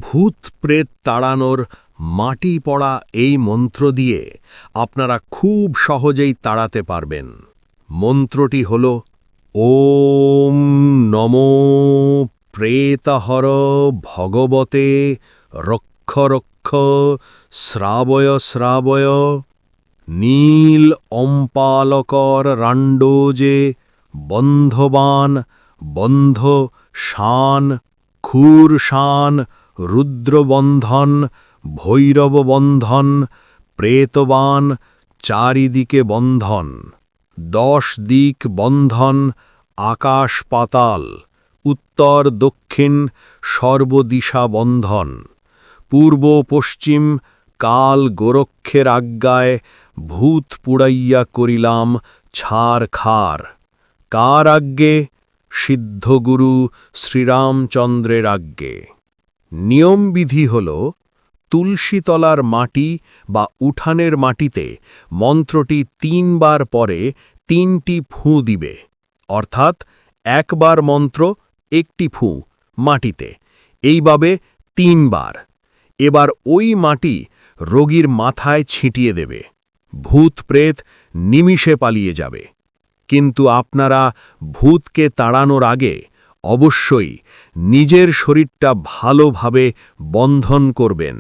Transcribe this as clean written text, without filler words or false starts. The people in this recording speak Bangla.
ভূত প্রেত তাড়ানোর মাটি পড়া এই মন্ত্র দিয়ে আপনারা খুব সহজেই তাড়াতে পারবেন। মন্ত্রটি হল ওম নমো প্রেতহর ভগবতে রক্ষ রক্ষ শ্রাবয় শ্রাবয় নীল অম্পালকর রাণ্ডোজে বন্ধবান বন্ধ শান ক্ষুর শান রুদ্রবন্ধন ভৈরববন্ধন প্রেতবান চারিদিকে বন্ধন 10 দিক বন্ধন আকাশ পাতাল উত্তর দক্ষিণ সর্বদিশা বন্ধন পূর্ব পশ্চিম কাল গোরক্ষের আজ্ঞায় ভূত পুড়াইয়া করিলাম ছারখার। কার আজ্ঞে? সিদ্ধগুরু শ্রীরামচন্দ্রের আজ্ঞে। নিয়মবিধি হল তুলসীতলার মাটি বা উঠানের মাটিতে মন্ত্রটি 3 বার পরে 3টি ফুঁ দিবে, অর্থাৎ 1 বার মন্ত্র 1টি ফুঁ মাটিতে, এইভাবে 3 বার। এবার ওই মাটি রোগীর মাথায় ছিটিয়ে দেবে। ভূত প্রেত নিমিষে পালিয়ে যাবে। কিন্তু আপনারা ভূতকে তাড়ানোর আগে অবশ্যই নিজের শরীরটা ভালোভাবে বন্ধন করবেন।